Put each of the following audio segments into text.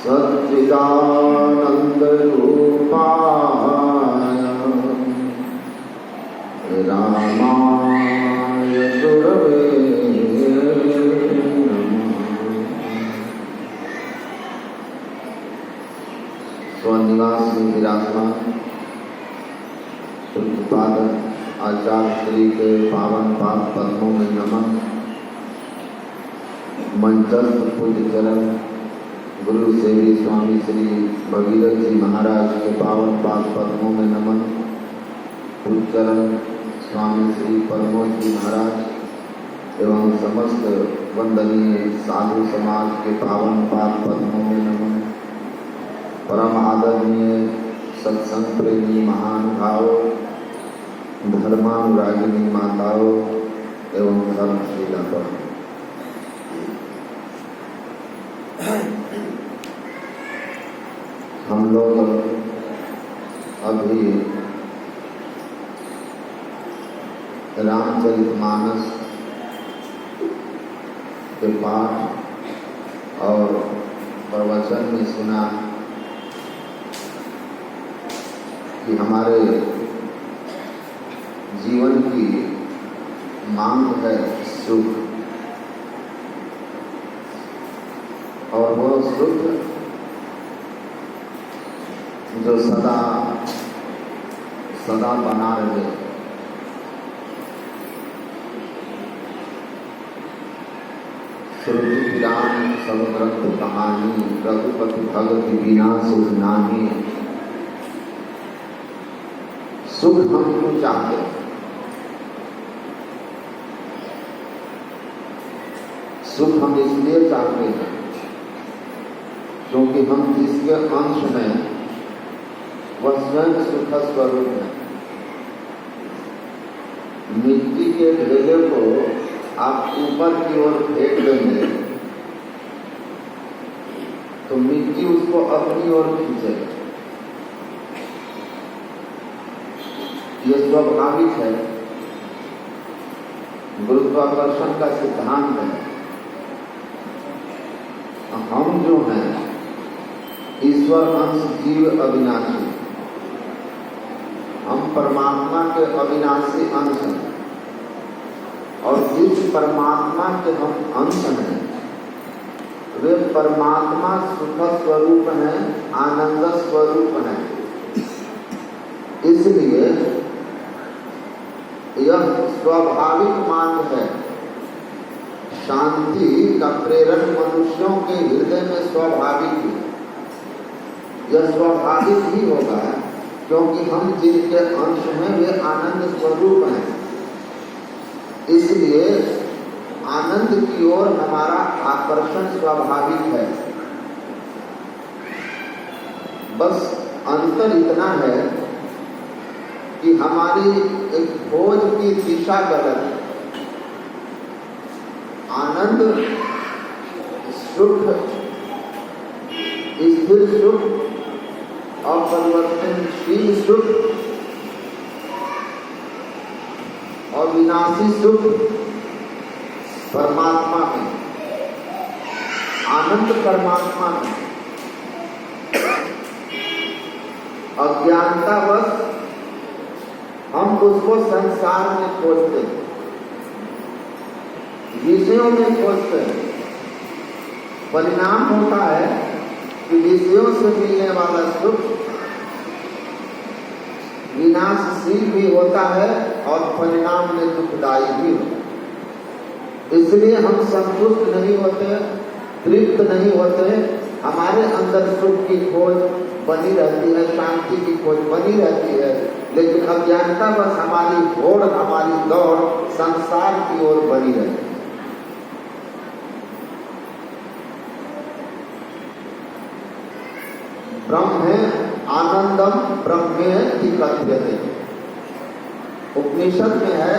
सच्चिदानन्दरूपाय रामाय गुरवे स्वनिवास में विराजमान प्रतिपादक आचार्य श्री के पावन पाद पद्मों में नमन। मंचस्थ पूज्य चरण गुरु सेवी स्वामी श्री भगीरथ जी महाराज के पावन पाद पद्मों में नमन। पूज्य चरण स्वामी श्री परमोद जी महाराज एवं समस्त वंदनीय साधु समाज के पावन पाद पद्मों में नमन। परम आदरणीय सत्संग प्रेमी महानुभावों, धर्मानुरागिनी माताओं एवं धर्मशीला पर हम लोग अभी रामचरितमानस के पाठ और प्रवचन में सुना कि हमारे जीवन की मांग है सुख, और वो सुख जो सदा सदा बना रहे। श्रुति पुराण सब ग्रंथ कहानी रघुपति भगत बिना सुख नाही। सुख हम क्यों चाहते हैं? सुख हम इसलिए चाहते हैं क्योंकि हम जिसके अंश में वह स्वयं सुख स्वरूप है। मिट्टी के ढेले को आप ऊपर की ओर फेंक देंगे तो मिट्टी उसको अपनी ओर खींचेगा। ये स्वाभाविक है, गुरुत्वाकर्षण का सिद्धांत है। हम जो हैं ईश्वर अंश जीव अविनाशी, हम परमात्मा के अविनाशी अंश हैं, और जिस परमात्मा के हम अंश हैं वे परमात्मा सुख स्वरूप हैं, आनंद स्वरूप हैं। इसलिए यह स्वाभाविक मांग है। शांति का प्रेरक मनुष्यों के हृदय में स्वाभाविक है। यह स्वाभाविक ही होगा क्योंकि हम जिनके अंश हैं वे आनंद स्वरूप हैं। इसलिए आनंद की ओर हमारा आकर्षण स्वाभाविक है। बस अंतर इतना है कि हमारी एक खोज की दिशा गलत है। आनंद सुख, स्थिर सुख, अपरिवर्तनशील सुख और विनाशी सुख परमात्मा में, आनंद परमात्मा में। अज्ञानतावश हम उसको संसार में खोजते हैं, विषयों में खोजते हैं। परिणाम होता है कि विषयों से मिलने वाला सुख विनाशशील भी होता है और परिणाम में दुखदायी भी होता है। इसलिए हम संतुष्ट नहीं होते, तृप्त नहीं होते। हमारे अंदर सुख की खोज बनी रहती है, शांति की खोज बनी रहती है, लेकिन अज्ञानता बस हमारी होड़, हमारी दौड़ संसार की ओर बनी रहती है। ब्रह्मे आनंदम ब्रह्मे कथ्यते। उपनिषद में है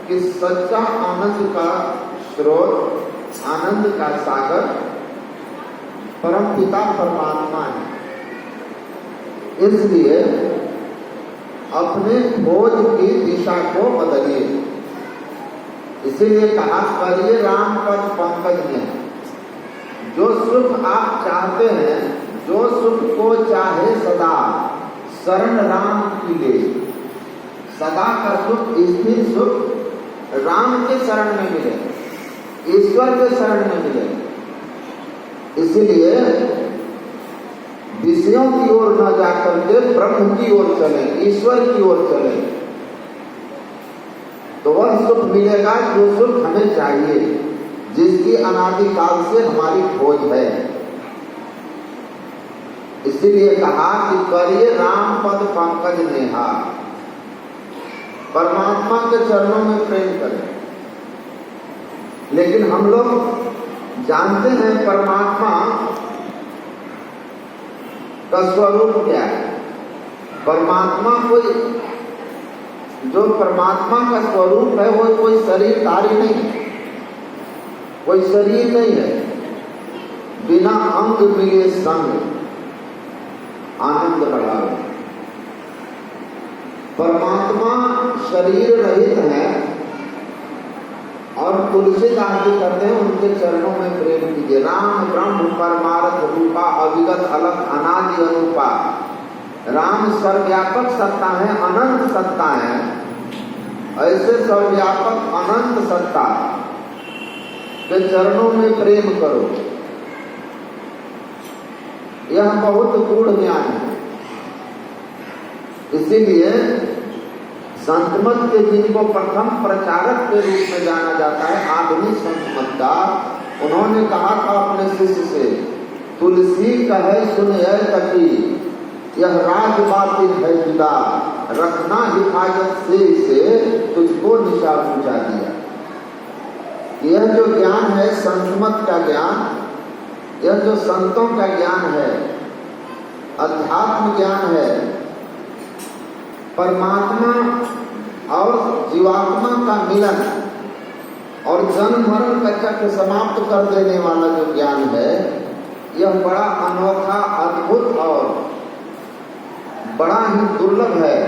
कि सच्चा आनंद का स्रोत, आनंद का सागर परमपिता परमात्मा है। इसलिए अपने खोज की दिशा को बदलिए। इसीलिए कहा करिए राम पद पंकज में। जो सुख आप चाहते हैं, जो सुख को चाहे सदा, शरण राम की ले। सदा का सुख, स्थिर सुख राम के शरण में मिले, ईश्वर के शरण में मिले। इसलिए विषयों की ओर न जाकर के ब्रह्म की ओर चले, ईश्वर की ओर चले, तो वह सुख मिलेगा जो सुख हमें चाहिए, जिसकी अनादिकाल से हमारी खोज है। इसीलिए कहा कि करिए राम पद पंकज नेहा, परमात्मा के चरणों में प्रेम करें। लेकिन हम लोग जानते हैं परमात्मा का स्वरूप क्या है। परमात्मा कोई, जो परमात्मा का स्वरूप है वो कोई शरीरधारी नहीं है, कोई शरीर नहीं है। बिना अंग मिले संग आनंद बढ़ाओ। परमात्मा शरीर रहित है और तुलसीदास जी कहते हैं उनके चरणों में प्रेम कीजिए। राम ब्रह्म परमार्थ रूपा, अविगत अलग अनादि अनूपा। राम सर्वव्यापक सत्ता है, अनंत सत्ता है। ऐसे सर्वव्यापक अनंत सत्ता के चरणों में प्रेम करो। यह बहुत गूढ़ ज्ञान है। इसीलिए संत मत के जिनको प्रथम प्रचारक के रूप में जाना जाता है, आधुनिक संत मत का, उन्होंने कहा था अपने शिष्य से, तुलसी कहे सुनिए तकी, यह राज बातिल है जुदा, रखना हिफाजत से तुझको निशा पूछा दिया। यह जो ज्ञान है संत मत का ज्ञान, यह जो संतों का ज्ञान है, अध्यात्म ज्ञान है, परमात्मा और जीवात्मा का मिलन और जन्म मरण का चक्र समाप्त कर देने वाला जो ज्ञान है, यह बड़ा अनोखा, अद्भुत और बड़ा ही दुर्लभ है।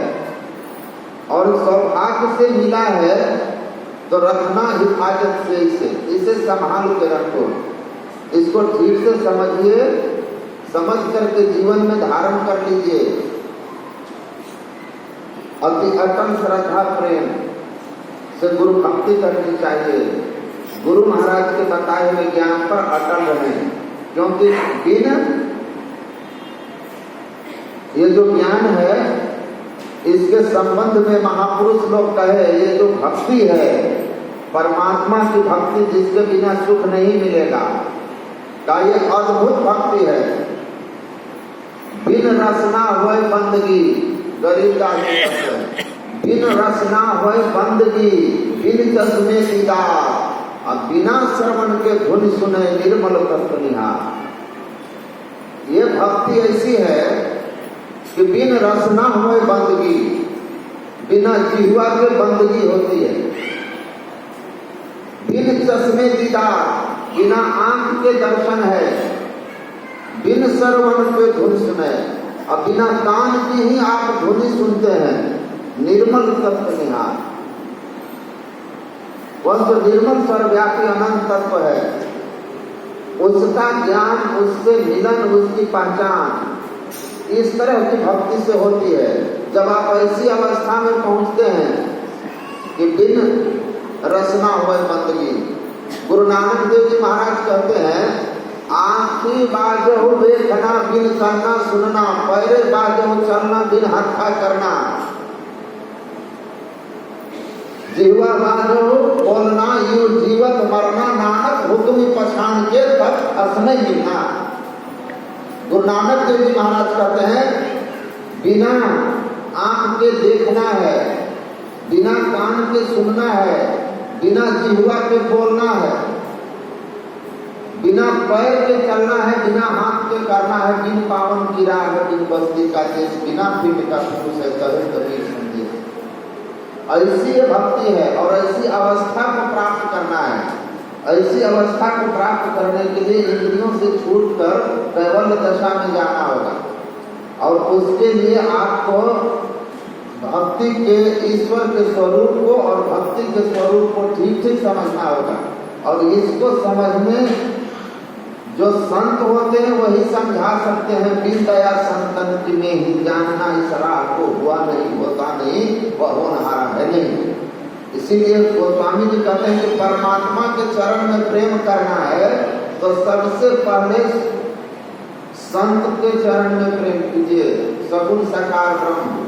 और सौभाग्य से मिला है तो रखना हिफाजत से, इसे संभाल के रखो, इसको ठीक से समझिए, समझ करके जीवन में धारण कर लीजिए। अति अटल श्रद्धा प्रेम से गुरु भक्ति करनी चाहिए। गुरु महाराज के बताए हुए ज्ञान पर अटल रहें, क्योंकि बिना ये जो ज्ञान है इसके संबंध में महापुरुष लोग कहे, ये जो भक्ति है, परमात्मा की भक्ति जिसके बिना सुख नहीं मिलेगा, का ये अद्भुत भक्ति है। बिन रसना होए बंदगी, गरीबदास बिन रसना होए बंदगी, बिन चश्मे दीदार, और बिना श्रवण के धुन सुने निर्मल तत्व निहार। ये भक्ति ऐसी है कि बिन रसना होए बंदगी, बिना जिह्वा के बंदगी होती है। बिन चश्मे दीदार, बिना आंख के दर्शन है। बिन श्रवण के धुन सुने, और बिना कान की ही आप ध्वनि सुनते हैं, निर्मल तत्व निहार। वह जो निर्मल सर्वव्यापी अनंत तत्व है, उसका ज्ञान, उससे मिलन, उसकी पहचान इस तरह की भक्ति से होती है। जब आप ऐसी अवस्था में पहुंचते हैं कि बिन रसना होए बंदगी। गुरु नानक देव जी महाराज कहते हैं, आँखी बाजहु देखना बिन करना सुनना, पैरे बाजहु चलना बिन हत्था करना, जिह्वा बाजहु बोलना यू जीवत मरना, नानक हुक्म पछान के तक असमय मिलना। गुरु नानक देव जी महाराज कहते हैं, बिना आँख के देखना है, बिना कान के सुनना है, बिना जिह्वा के बोलना है, बिना पैर के चलना है, बिना हाथ के करना है, बिन पावन की राह है, बिन बस्ती का देश, बिना पिंड का पुरुष है, कहे कबीर संदेश। ऐसी ये भक्ति है और ऐसी अवस्था को प्राप्त करना है। ऐसी अवस्था को प्राप्त करने के लिए इंद्रियों से छूटकर कैवल्य दशा में जाना होगा, और उसके लिए आपको भक्ति के ईश्वर के स्वरूप को और भक्ति के स्वरूप को ठीक ठीक समझना होगा। और इसको समझने जो संत होते हैं वही समझा सकते हैं। बिन दया संतन की में ही जानना इस राह को हुआ नहीं, होता नहीं, वह होनहारा है नहीं। इसीलिए गोस्वामी जी कहते हैं कि परमात्मा के चरण में प्रेम करना है तो सबसे पहले संत के चरण में प्रेम कीजिए। सगुण साकार ब्रह्म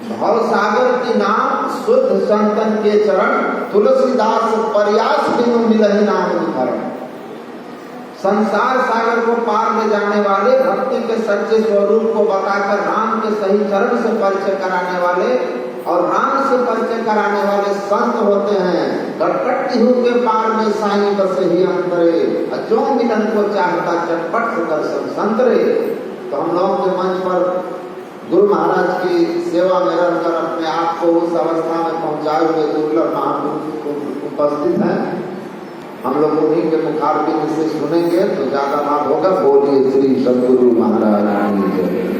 भव सागर की नाम शुद्ध संतन के चरण, तुलसीदास प्रयास बिनु मिलहि नाम निभरण। संसार सागर को पार ले जाने वाले, भक्ति के सच्चे स्वरूप को बताकर राम के सही चरण से परिचय कराने वाले और राम से परिचय कराने वाले संत होते हैं। कटकट इहू के पार में साईं बस ही अंतरे, जो मिलन को चाहता चटपट से दर्शन संतरे। तो हम लोगों के मंच पर गुरु महाराज की सेवा में रहकर अपने आप को उस अवस्था में पहुंचाए हुए दुर्लभ महापुरुष उपस्थित हैं। हम लोग उन्हीं के मुखारबिंद से सुनेंगे तो ज्यादा लाभ होगा। बोलिए श्री सद्गुरु महाराज की जय।